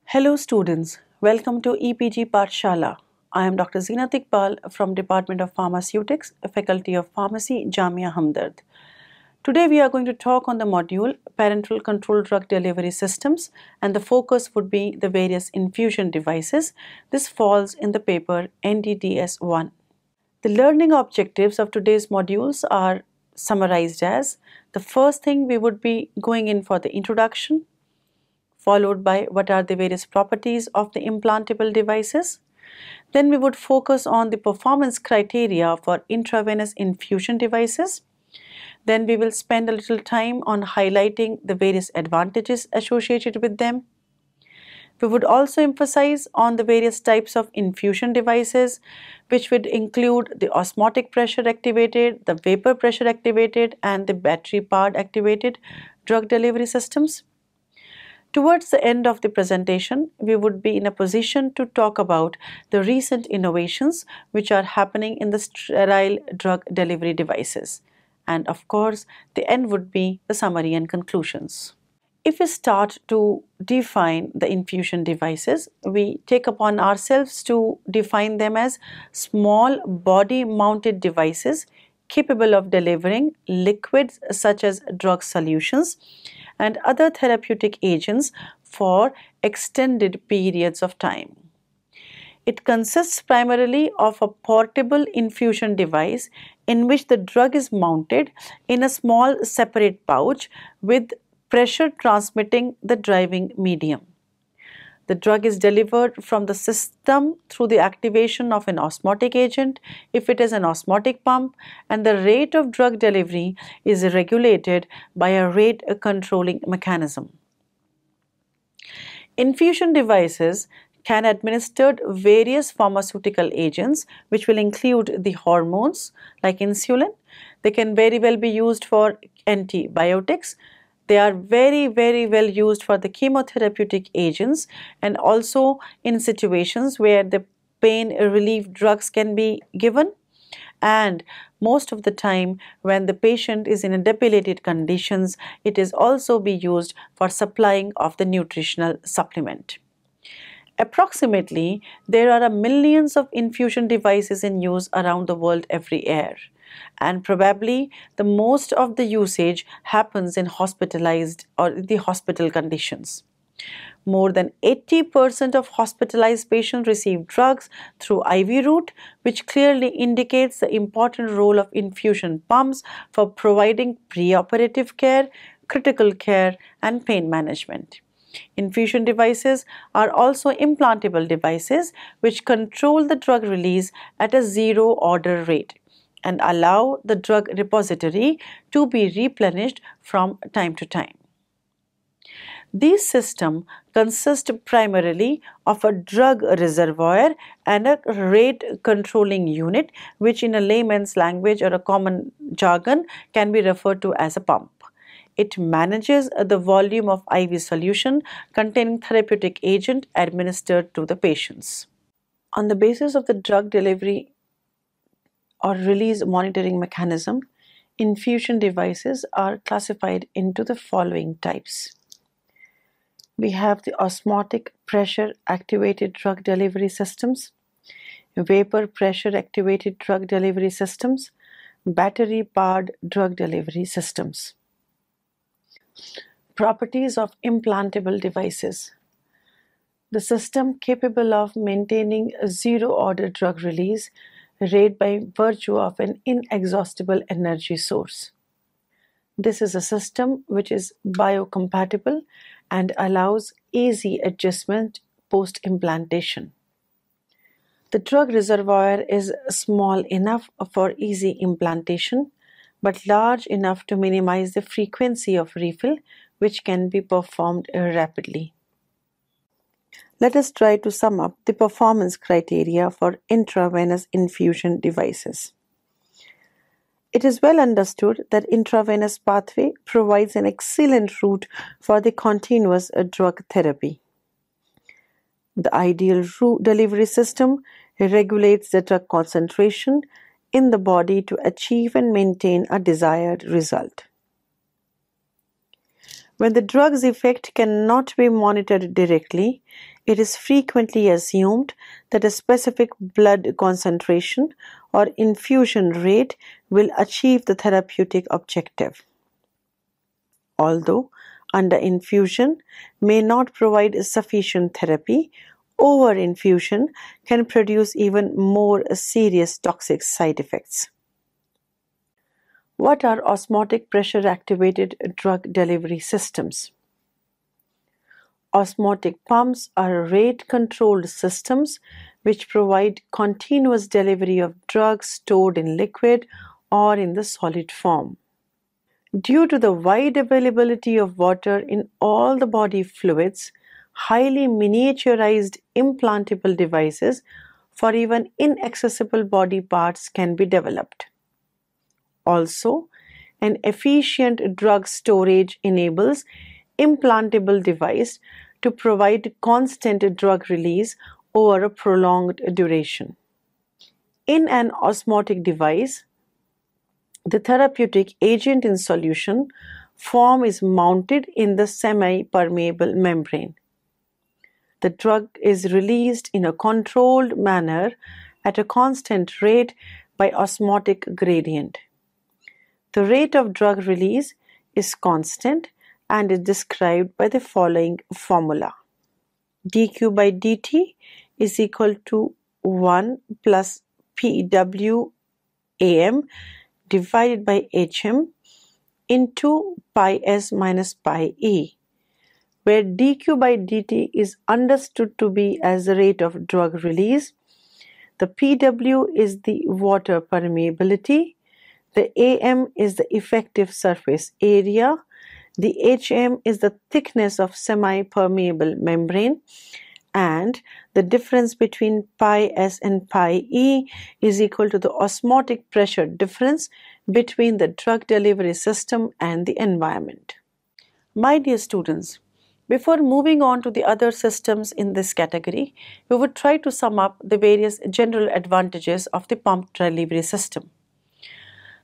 Hello students, welcome to EPG Pathshala. I am Dr. Zeenat Iqbal from Department of Pharmaceutics, Faculty of Pharmacy, Jamia Hamdard. Today we are going to talk on the module Parenteral Control Drug Delivery Systems, and the focus would be the various infusion devices. This falls in the paper NDDS 1. The learning objectives of today's modules are summarized as: the first thing, we would be going in for the introduction, followed by what are the various properties of the implantable devices. Then we would focus on the performance criteria for intravenous infusion devices. Then we will spend a little time on highlighting the various advantages associated with them. We would also emphasize on the various types of infusion devices, which would include the osmotic pressure activated, the vapor pressure activated, and the battery powered activated drug delivery systems. Towards the end of the presentation, we would be in a position to talk about the recent innovations which are happening in the sterile drug delivery devices. And of course, the end would be the summary and conclusions. If we start to define the infusion devices, we take upon ourselves to define them as small body-mounted devices capable of delivering liquids such as drug solutions and other therapeutic agents for extended periods of time. It consists primarily of a portable infusion device in which the drug is mounted in a small separate pouch with pressure transmitting the driving medium. The drug is delivered from the system through the activation of an osmotic agent if it is an osmotic pump, and the rate of drug delivery is regulated by a rate controlling mechanism. Infusion devices can administer various pharmaceutical agents, which will include the hormones like insulin. They can very well be used for antibiotics. They are very well used for the chemotherapeutic agents, and also in situations where the pain relief drugs can be given, and most of the time when the patient is in a debilitated conditions, it is also be used for supplying of the nutritional supplement. Approximately, there are millions of infusion devices in use around the world every year, and probably the most of the usage happens in hospitalized or the hospital conditions. More than 80% of hospitalized patients receive drugs through IV route, which clearly indicates the important role of infusion pumps for providing preoperative care, critical care, and pain management. Infusion devices are also implantable devices which control the drug release at a zero order rate and allow the drug repository to be replenished from time to time. These systems consist primarily of a drug reservoir and a rate controlling unit, which in a layman's language or a common jargon can be referred to as a pump. It manages the volume of IV solution containing therapeutic agent administered to the patients. On the basis of the drug delivery or release monitoring mechanism, infusion devices are classified into the following types. We have the osmotic pressure activated drug delivery systems, vapor pressure activated drug delivery systems, battery powered drug delivery systems. Properties of implantable devices. The system capable of maintaining a zero order drug release rate by virtue of an inexhaustible energy source. This is a system which is biocompatible and allows easy adjustment post-implantation. The drug reservoir is small enough for easy implantation, but large enough to minimize the frequency of refill, which can be performed rapidly. Let us try to sum up the performance criteria for intravenous infusion devices. It is well understood that intravenous pathway provides an excellent route for the continuous drug therapy. The ideal delivery system regulates the drug concentration in the body to achieve and maintain a desired result. When the drug's effect cannot be monitored directly, it is frequently assumed that a specific blood concentration or infusion rate will achieve the therapeutic objective. Although under infusion may not provide sufficient therapy, over-infusion can produce even more serious toxic side effects. What are osmotic pressure-activated drug delivery systems? Osmotic pumps are rate-controlled systems which provide continuous delivery of drugs stored in liquid or in the solid form. Due to the wide availability of water in all the body fluids, highly miniaturized implantable devices for even inaccessible body parts can be developed. Also, an efficient drug storage enables implantable device to provide constant drug release over a prolonged duration. In an osmotic device, the therapeutic agent in solution form is mounted in the semi-permeable membrane. The drug is released in a controlled manner at a constant rate by osmotic gradient. The rate of drug release is constant and is described by the following formula. dQ by dt is equal to 1 plus PWAM divided by HM into pi s minus pi e, where dQ by dt is understood to be as the rate of drug release, the PW is the water permeability, the AM is the effective surface area, the HM is the thickness of semi-permeable membrane, and the difference between pi s and pi e is equal to the osmotic pressure difference between the drug delivery system and the environment. My dear students, before moving on to the other systems in this category, we would try to sum up the various general advantages of the pump delivery system.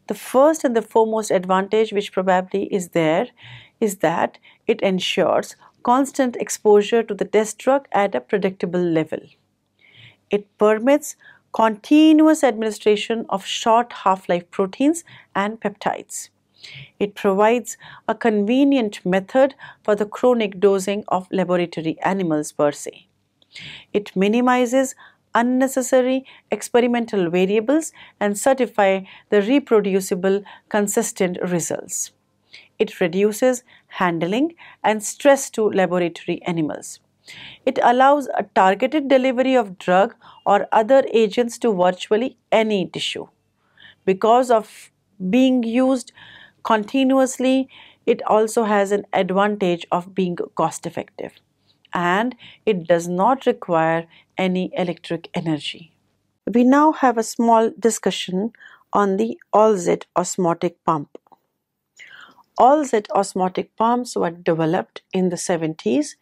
The first and the foremost advantage which probably is there is that it ensures constant exposure to the test drug at a predictable level. It permits continuous administration of short half-life proteins and peptides. It provides a convenient method for the chronic dosing of laboratory animals per se. It minimizes unnecessary experimental variables and certify the reproducible, consistent results. It reduces handling and stress to laboratory animals. It allows a targeted delivery of drug or other agents to virtually any tissue. Because of being used continuously, it also has an advantage of being cost effective, and it does not require any electric energy. We now have a small discussion on the all-Z osmotic pump. All-Z osmotic pumps were developed in the 70s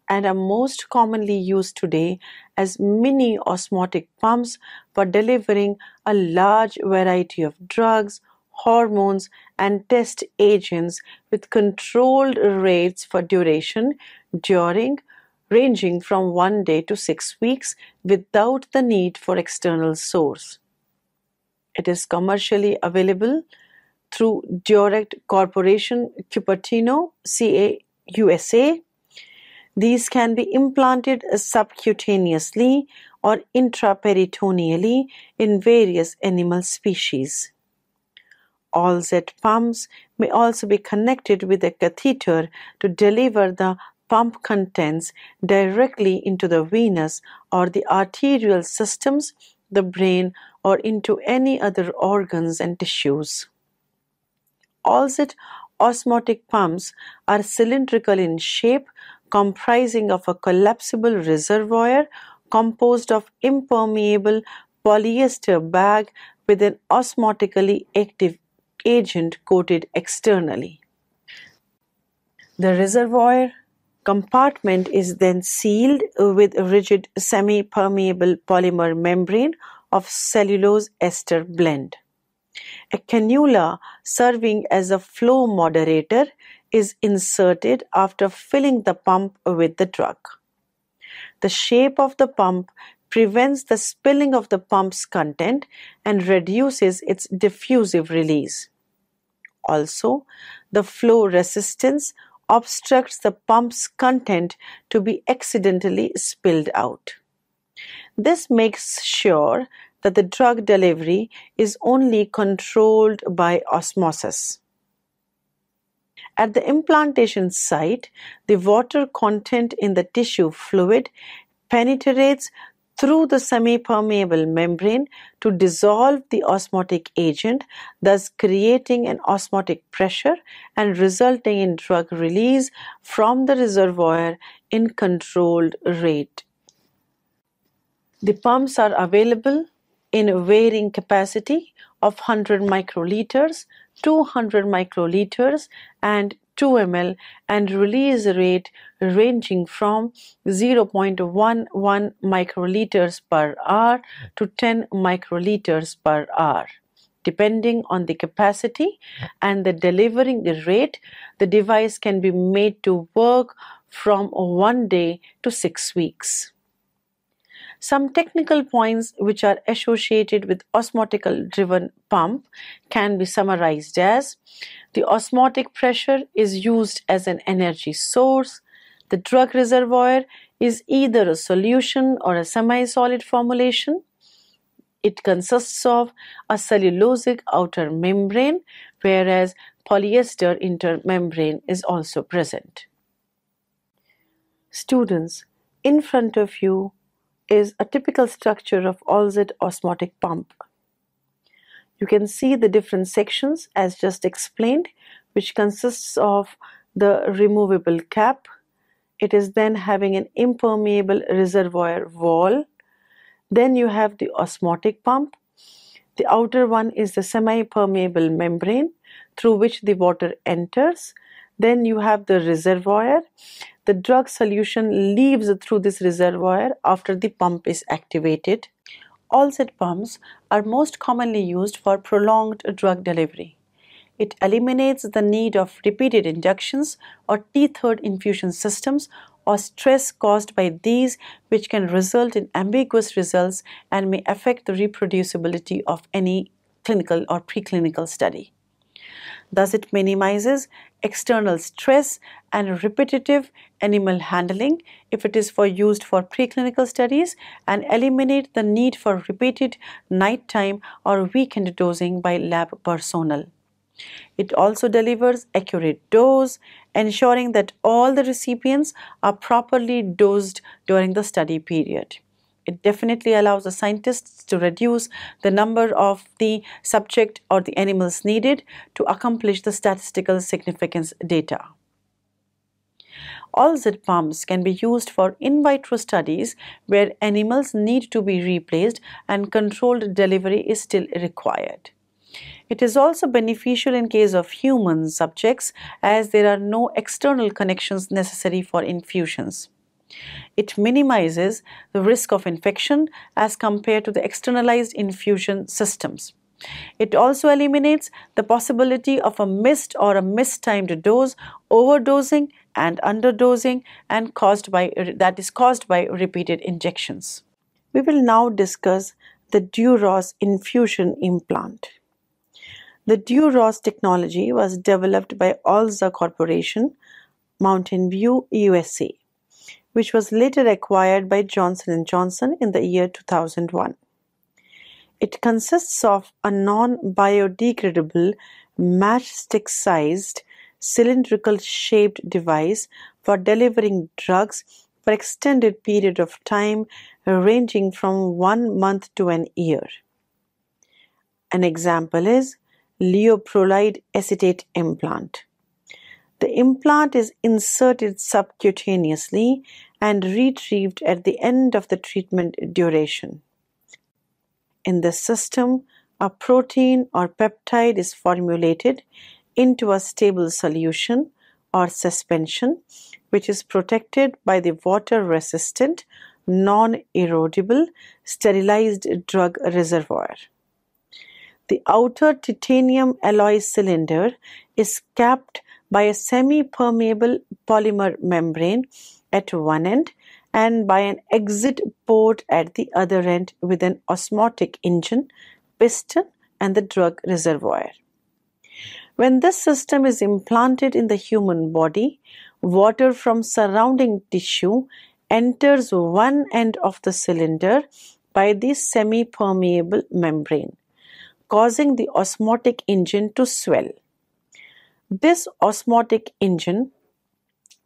and are most commonly used today as mini osmotic pumps for delivering a large variety of drugs, hormones, and test agents with controlled rates for duration ranging from 1 day to 6 weeks without the need for external source. It is commercially available through Duras Corporation, Cupertino, CA, USA. These can be implanted subcutaneously or intraperitoneally in various animal species. All-Z pumps may also be connected with a catheter to deliver the pump contents directly into the venous or the arterial systems, the brain, or into any other organs and tissues. All-Z osmotic pumps are cylindrical in shape, comprising of a collapsible reservoir composed of impermeable polyester bag with an osmotically active agent coated externally. The reservoir compartment is then sealed with a rigid semi-permeable polymer membrane of cellulose ester blend. A cannula serving as a flow moderator is inserted after filling the pump with the drug. The shape of the pump prevents the spilling of the pump's content and reduces its diffusive release. Also, the flow resistance obstructs the pump's content to be accidentally spilled out. This makes sure that the drug delivery is only controlled by osmosis. At the implantation site, the water content in the tissue fluid penetrates through the semi-permeable membrane to dissolve the osmotic agent, thus creating an osmotic pressure and resulting in drug release from the reservoir in controlled rate. The pumps are available in varying capacity of 100 microliters, 200 microliters and 2 ml and release rate ranging from 0.11 microliters per hour to 10 microliters per hour. Depending on the capacity and the delivering rate, the device can be made to work from 1 day to 6 weeks. Some technical points which are associated with osmotical driven pump can be summarized as: the osmotic pressure is used as an energy source. The drug reservoir is either a solution or a semi-solid formulation. It consists of a cellulosic outer membrane, whereas polyester intermembrane is also present. Students, in front of you is a typical structure of all-Z osmotic pump. You can see the different sections as just explained, which consists of the removable cap. It is then having an impermeable reservoir wall. Then you have the osmotic pump. The outer one is the semi-permeable membrane through which the water enters. Then you have the reservoir. The drug solution leaves through this reservoir after the pump is activated. All-Z pumps are most commonly used for prolonged drug delivery. It eliminates the need of repeated injections or tethered infusion systems or stress caused by these, which can result in ambiguous results and may affect the reproducibility of any clinical or preclinical study. Thus, it minimizes external stress and repetitive animal handling if it is used for preclinical studies, and eliminate the need for repeated nighttime or weekend dosing by lab personnel. It also delivers accurate dose, ensuring that all the recipients are properly dosed during the study period. It definitely allows the scientists to reduce the number of the subject or the animals needed to accomplish the statistical significance data. All-Z pumps can be used for in vitro studies where animals need to be replaced and controlled delivery is still required. It is also beneficial in case of human subjects as there are no external connections necessary for infusions. It minimizes the risk of infection as compared to the externalized infusion systems. It also eliminates the possibility of a missed or a mistimed dose, overdosing and underdosing, and that is caused by repeated injections. We will now discuss the Duras infusion implant. The Duras technology was developed by All-Z Corporation, Mountain View, USA, which was later acquired by Johnson & Johnson in the year 2001. It consists of a non-biodegradable matchstick-sized cylindrical shaped device for delivering drugs for extended period of time ranging from 1 month to an year. An example is lioprolide acetate implant. The implant is inserted subcutaneously and retrieved at the end of the treatment duration. In this system, a protein or peptide is formulated into a stable solution or suspension, which is protected by the water-resistant, non-erodible, sterilized drug reservoir. The outer titanium alloy cylinder is capped by a semi-permeable polymer membrane at one end and by an exit port at the other end with an osmotic engine, piston, and the drug reservoir. When this system is implanted in the human body, water from surrounding tissue enters one end of the cylinder by the semi-permeable membrane, causing the osmotic engine to swell. This osmotic engine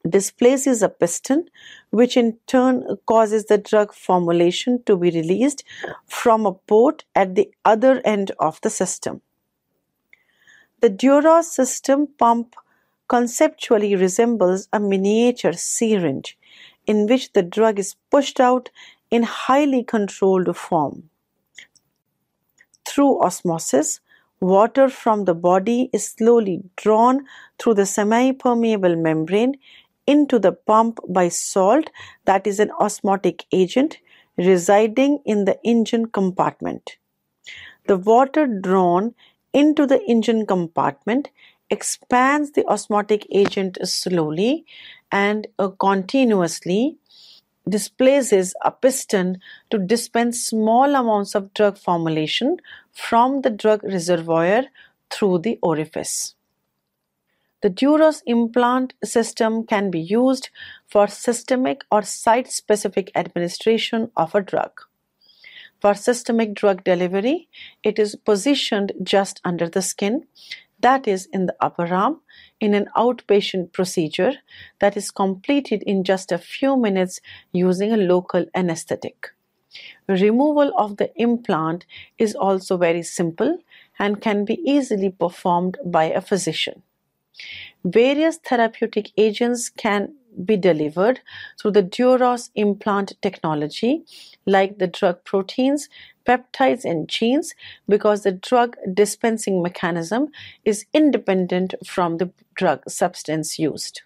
displaces a piston, which in turn causes the drug formulation to be released from a port at the other end of the system. The Duras system pump conceptually resembles a miniature syringe in which the drug is pushed out in highly controlled form. Through osmosis, water from the body is slowly drawn through the semi-permeable membrane into the pump by salt, that is an osmotic agent residing in the engine compartment. The water drawn into the engine compartment expands the osmotic agent slowly and continuously displaces a piston to dispense small amounts of drug formulation from the drug reservoir through the orifice. The Duras implant system can be used for systemic or site-specific administration of a drug. For systemic drug delivery, it is positioned just under the skin, that is in the upper arm, in an outpatient procedure that is completed in just a few minutes using a local anesthetic. Removal of the implant is also very simple and can be easily performed by a physician. Various therapeutic agents can be delivered through the Duras implant technology, like the drug proteins, peptides, and genes, because the drug dispensing mechanism is independent from the drug substance used.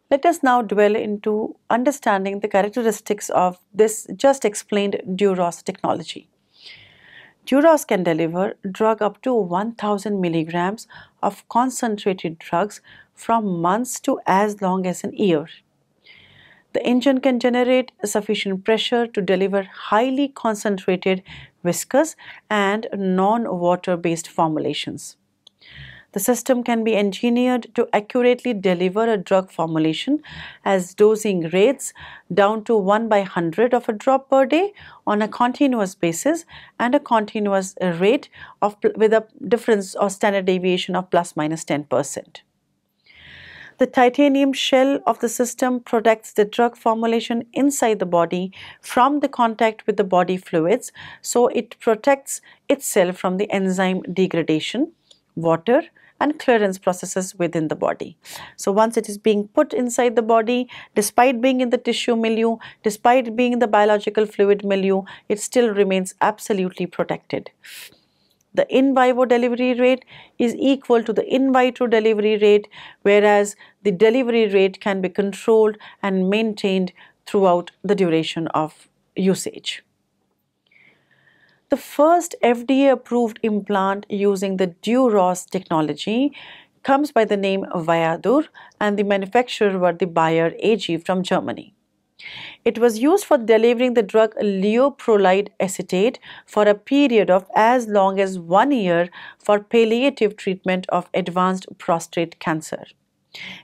Let us now dwell into understanding the characteristics of this just explained Duras technology. Duras can deliver drug up to 1000 milligrams of concentrated drugs from months to as long as an year. The engine can generate sufficient pressure to deliver highly concentrated viscous and non-water-based formulations. The system can be engineered to accurately deliver a drug formulation as dosing rates down to 1/100 of a drop per day on a continuous basis and a continuous rate with a difference or standard deviation of plus minus 10%. The titanium shell of the system protects the drug formulation inside the body from the contact with the body fluids, so it protects itself from the enzyme degradation, water, and clearance processes within the body. So once it is being put inside the body, despite being in the tissue milieu, despite being in the biological fluid milieu, it still remains absolutely protected. The in vivo delivery rate is equal to the in vitro delivery rate, whereas the delivery rate can be controlled and maintained throughout the duration of usage. The first FDA-approved implant using the Duras technology comes by the name Viadur, and the manufacturer were the Bayer AG from Germany. It was used for delivering the drug leuprolide acetate for a period of as long as 1 year for palliative treatment of advanced prostate cancer.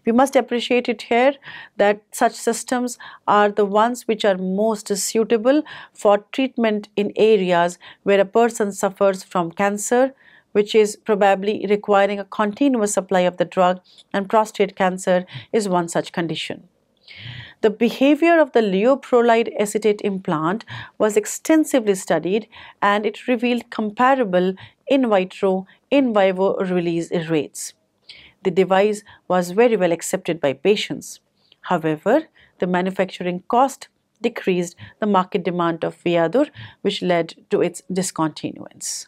We must appreciate it here that such systems are the ones which are most suitable for treatment in areas where a person suffers from cancer, which is probably requiring a continuous supply of the drug, and prostate cancer is one such condition. The behavior of the leuprolide acetate implant was extensively studied, and it revealed comparable in vitro, in vivo release rates. The device was very well accepted by patients. However, the manufacturing cost decreased the market demand of Viadur, which led to its discontinuance.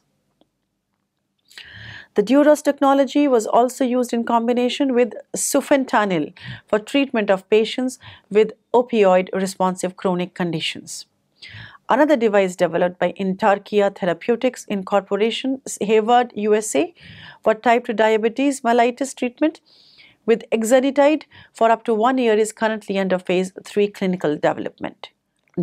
The Duras technology was also used in combination with sufentanil for treatment of patients with opioid-responsive chronic conditions. Another device developed by Intarkia Therapeutics Incorporation, Hayward, USA, for type 2 diabetes mellitus treatment with exenatide for up to 1 year is currently under phase 3 clinical development.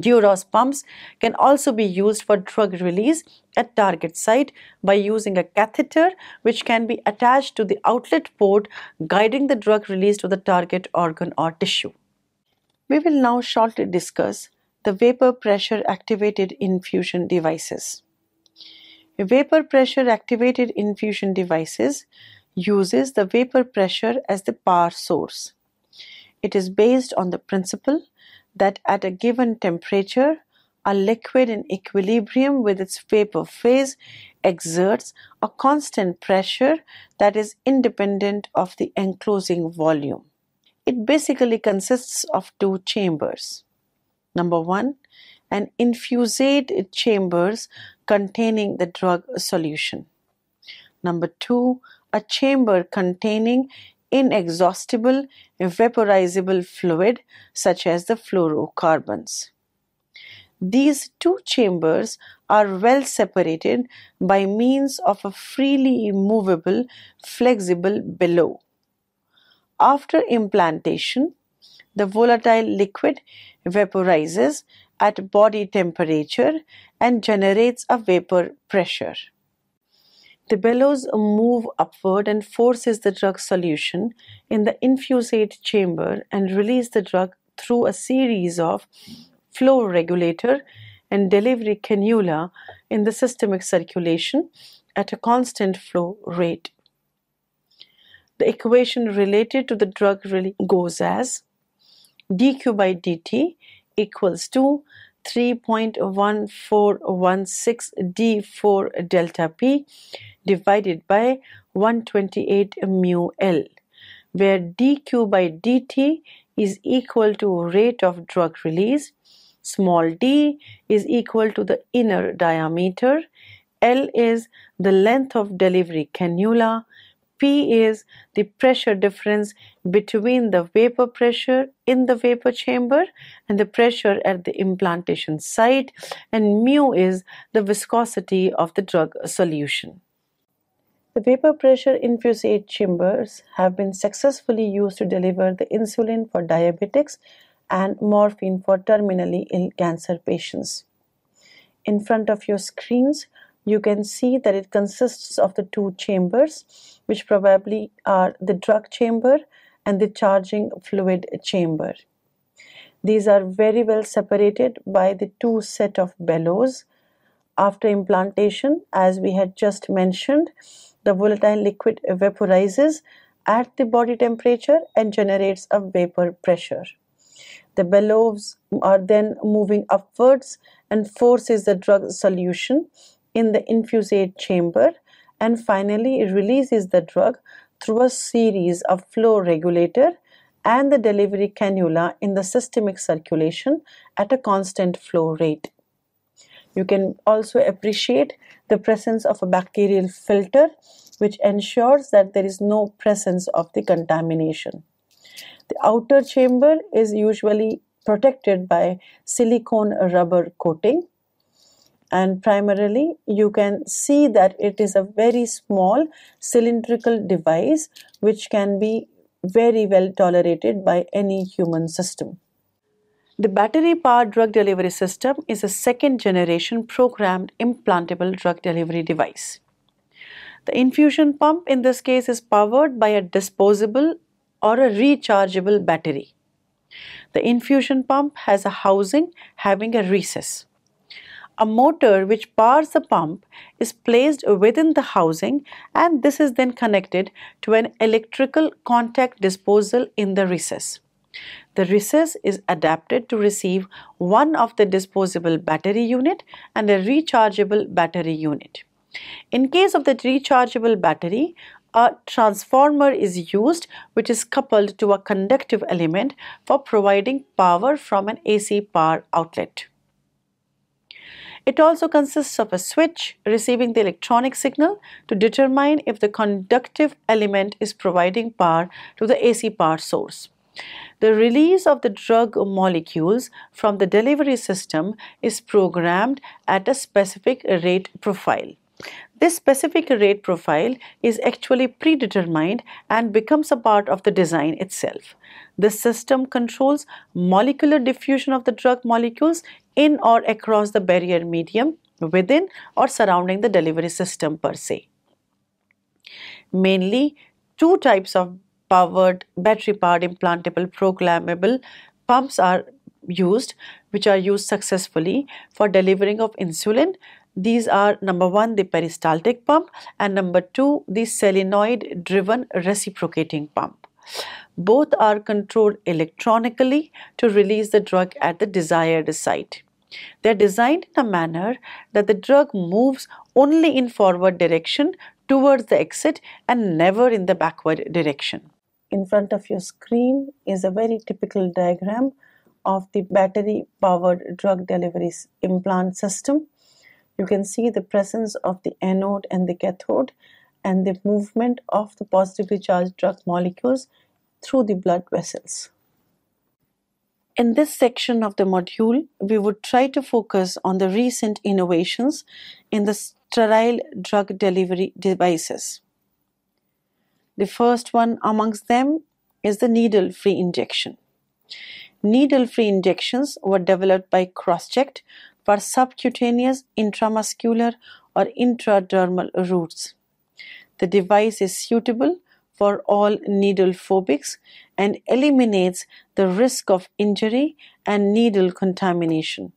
Duras pumps can also be used for drug release at target site by using a catheter which can be attached to the outlet port, guiding the drug release to the target organ or tissue. We will now shortly discuss the vapor pressure activated infusion devices. Vapor pressure activated infusion devices uses the vapor pressure as the power source. It is based on the principle that at a given temperature, a liquid in equilibrium with its vapor phase exerts a constant pressure that is independent of the enclosing volume. It basically consists of two chambers. Number one, an infusate chambers containing the drug solution. Number two, a chamber containing inexhaustible vaporizable fluid such as the fluorocarbons. These two chambers are well separated by means of a freely movable flexible bellow. After implantation, the volatile liquid vaporizes at body temperature and generates a vapor pressure. The bellows move upward and forces the drug solution in the infusate chamber and release the drug through a series of flow regulator and delivery cannula in the systemic circulation at a constant flow rate. The equation related to the drug release goes as dq by dt equals to 3.1416 d4 delta p divided by 128 mu L, where dq by dt is equal to rate of drug release, small d is equal to the inner diameter, L is the length of delivery cannula, P is the pressure difference between the vapor pressure in the vapor chamber and the pressure at the implantation site, and mu is the viscosity of the drug solution. The vapor pressure infusate chambers have been successfully used to deliver the insulin for diabetics and morphine for terminally ill cancer patients. In front of your screens, you can see that it consists of the two chambers, which probably are the drug chamber and the charging fluid chamber. These are very well separated by the two set of bellows. After implantation, as we had just mentioned, the volatile liquid vaporizes at the body temperature and generates a vapor pressure. The bellows are then moving upwards and forces the drug solution in the infusate chamber and finally releases the drug through a series of flow regulator and the delivery cannula in the systemic circulation at a constant flow rate. You can also appreciate the presence of a bacterial filter which ensures that there is no presence of the contamination. The outer chamber is usually protected by silicone rubber coating, and primarily you can see that it is a very small cylindrical device which can be very well tolerated by any human system. The battery-powered drug delivery system is a second-generation programmed implantable drug delivery device. The infusion pump in this case is powered by a disposable or a rechargeable battery. The infusion pump has a housing having a recess. A motor which powers the pump is placed within the housing, and this is then connected to an electrical contact disposal in the recess. The recess is adapted to receive one of the disposable battery unit and a rechargeable battery unit. In case of the rechargeable battery, a transformer is used which is coupled to a conductive element for providing power from an AC power outlet. It also consists of a switch receiving the electronic signal to determine if the conductive element is providing power to the AC power source. The release of the drug molecules from the delivery system is programmed at a specific rate profile. This specific rate profile is actually predetermined and becomes a part of the design itself. This system controls molecular diffusion of the drug molecules in or across the barrier medium, within or surrounding the delivery system per se. Mainly, two types of battery-powered implantable programmable pumps are used, which are used successfully for delivering of insulin. These are number one, the peristaltic pump, and number two, the solenoid-driven reciprocating pump. Both are controlled electronically to release the drug at the desired site. They are designed in a manner that the drug moves only in forward direction towards the exit and never in the backward direction. In front of your screen is a very typical diagram of the battery powered drug delivery implant system. You can see the presence of the anode and the cathode and the movement of the positively charged drug molecules through the blood vessels. In this section of the module, we would try to focus on the recent innovations in the sterile drug delivery devices. The first one amongst them is the needle-free injection. Needle-free injections were developed by CrossChecked for subcutaneous, intramuscular, or intradermal routes. The device is suitable for all needle phobics and eliminates the risk of injury and needle contamination.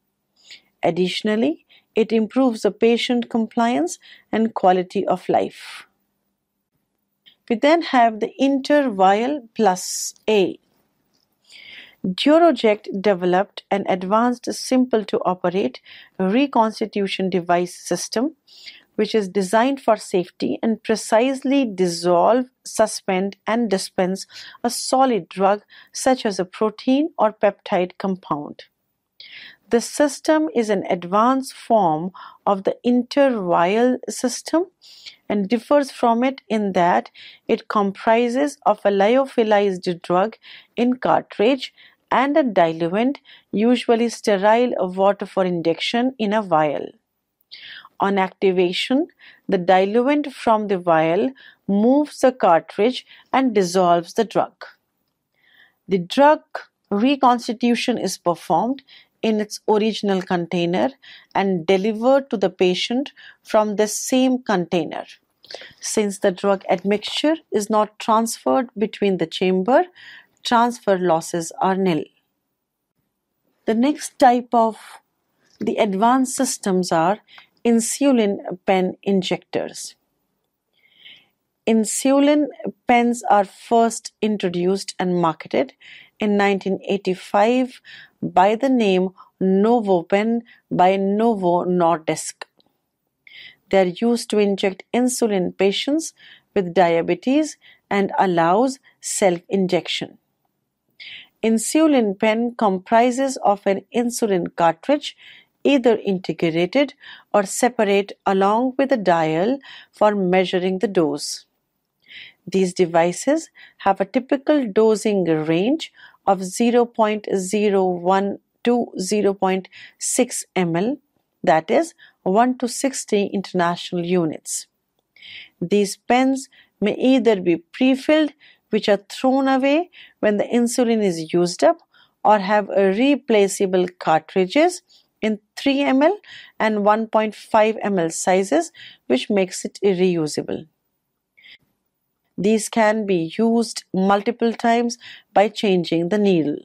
Additionally, it improves the patient compliance and quality of life. We then have the Intervial Plus A. Duroject developed an advanced, simple to operate reconstitution device system which is designed for safety and precisely dissolve, suspend, and dispense a solid drug such as a protein or peptide compound. The system is an advanced form of the intervial system and differs from it in that it comprises of a lyophilized drug in cartridge and a diluent, usually sterile water for injection in a vial. On activation, the diluent from the vial moves the cartridge and dissolves the drug. The drug reconstitution is performed in its original container and delivered to the patient from the same container. Since the drug admixture is not transferred between the chamber, transfer losses are nil. The next type of the advanced systems are insulin pen injectors. Insulin pens are first introduced and marketed in 1985 by the name NovoPen by Novo Nordisk. They are used to inject insulin patients with diabetes and allows self-injection. Insulin pen comprises of an insulin cartridge either integrated or separate along with a dial for measuring the dose. These devices have a typical dosing range of 0.01 to 0.6 ml, that is 1 to 60 international units. These pens may either be pre-filled, which are thrown away when the insulin is used up, or have replaceable cartridges in 3 ml and 1.5 ml sizes, which makes it reusable. These can be used multiple times by changing the needle.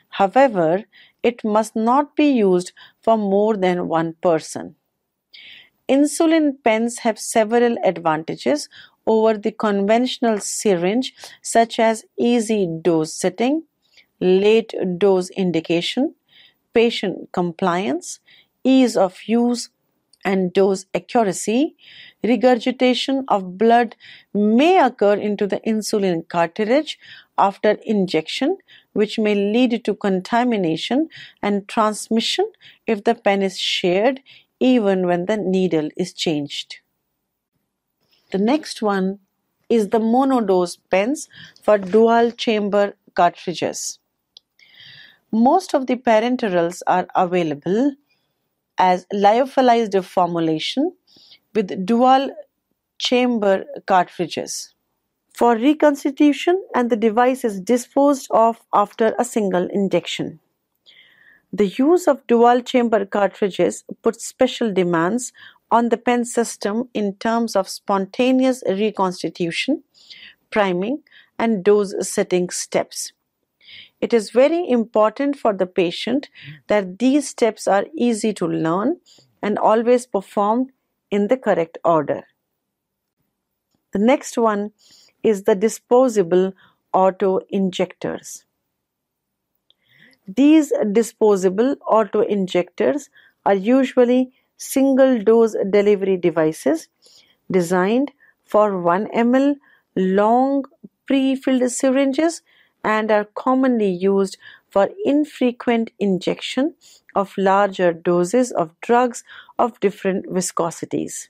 However, it must not be used for more than one person. Insulin pens have several advantages over the conventional syringe, such as easy dose setting, late dose indication, patient compliance, ease of use, and dose accuracy. Regurgitation of blood may occur into the insulin cartridge after injection, which may lead to contamination and transmission if the pen is shared even when the needle is changed. The next one is the Monothose pens for dual chamber cartridges. Most of the parenterals are available as lyophilized formulation with dual chamber cartridges for reconstitution, and the device is disposed of after a single injection. The use of dual chamber cartridges puts special demands on the pen system in terms of spontaneous reconstitution, priming, and dose setting steps. It is very important for the patient that these steps are easy to learn and always performed in the correct order. The next one is the disposable auto injectors. These disposable auto injectors are usually single dose delivery devices designed for 1 ml long pre-filled syringes and are commonly used for infrequent injection of larger doses of drugs of different viscosities.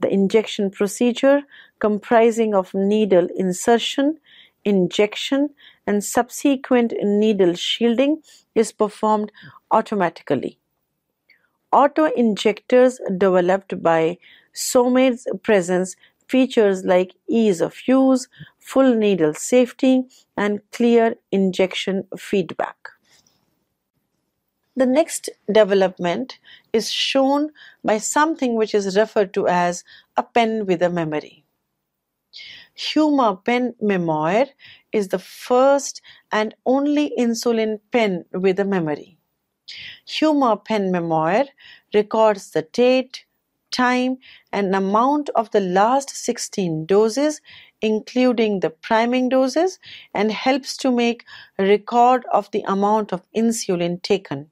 The injection procedure, comprising of needle insertion, injection, and subsequent needle shielding, is performed automatically. Auto injectors developed by Somed's presents features like ease of use, full needle safety, and clear injection feedback. The next development is shown by something which is referred to as a pen with a memory. Humor Pen Memoir is the first and only insulin pen with a memory. Humor Pen Memoir records the date, time, and amount of the last 16 doses, including the priming doses, and helps to make a record of the amount of insulin taken.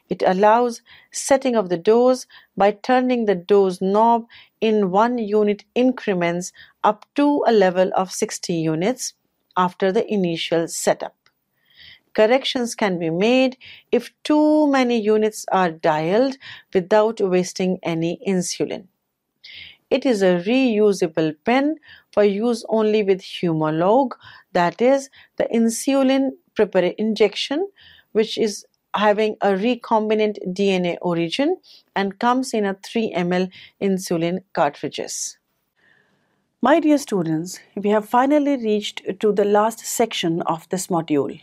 It allows setting of the dose by turning the dose knob in 1 unit increments up to a level of 60 units after the initial setup. Corrections can be made if too many units are dialed without wasting any insulin. It is a reusable pen for use only with Humalog, that is the insulin injection, which is having a recombinant DNA origin and comes in a 3 ml insulin cartridges. My dear students, we have finally reached to the last section of this module.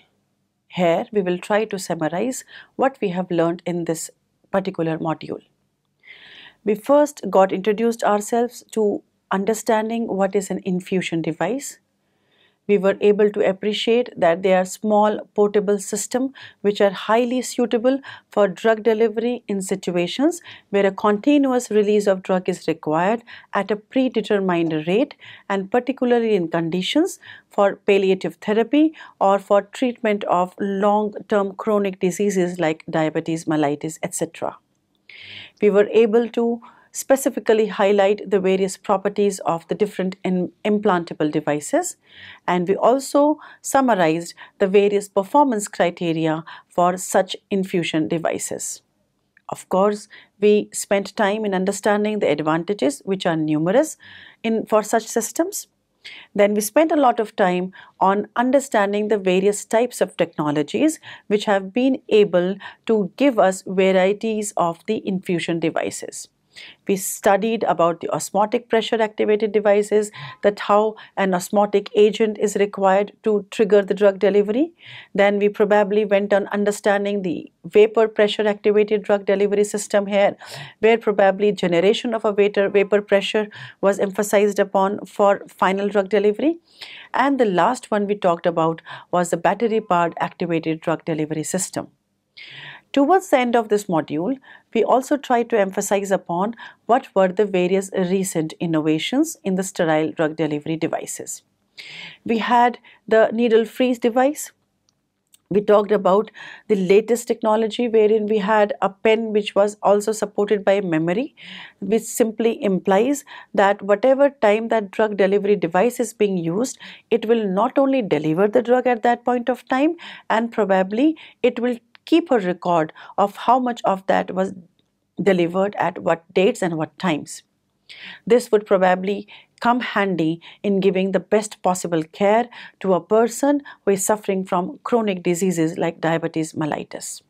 Here we will try to summarize what we have learned in this particular module. We first got introduced ourselves to understanding what is an infusion device. We were able to appreciate that they are small portable systems which are highly suitable for drug delivery in situations where a continuous release of drug is required at a predetermined rate, and particularly in conditions for palliative therapy or for treatment of long-term chronic diseases like diabetes, mellitus, etc. We were able to specifically highlight the various properties of the different implantable devices, and we also summarized the various performance criteria for such infusion devices. Of course, we spent time in understanding the advantages, which are numerous for such systems. Then we spent a lot of time on understanding the various types of technologies which have been able to give us varieties of the infusion devices. We studied about the osmotic pressure activated devices, that how an osmotic agent is required to trigger the drug delivery. Then we probably went on understanding the vapor pressure activated drug delivery system here, where probably generation of a vapor pressure was emphasized upon for final drug delivery. And the last one we talked about was the battery powered activated drug delivery system. Towards the end of this module, we also tried to emphasize upon what were the various recent innovations in the sterile drug delivery devices. We had the needle-free device. We talked about the latest technology wherein we had a pen which was also supported by a memory, which simply implies that whatever time that drug delivery device is being used, it will not only deliver the drug at that point of time, and probably it will keep a record of how much of that was delivered at what dates and what times. This would probably come handy in giving the best possible care to a person who is suffering from chronic diseases like diabetes mellitus.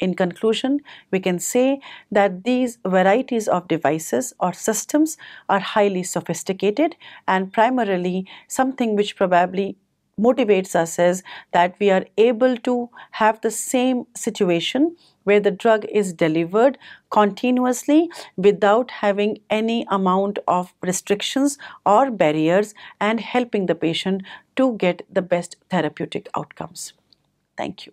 In conclusion, we can say that these varieties of devices or systems are highly sophisticated, and primarily something which probably motivates us is that we are able to have the same situation where the drug is delivered continuously without having any amount of restrictions or barriers, and helping the patient to get the best therapeutic outcomes. Thank you.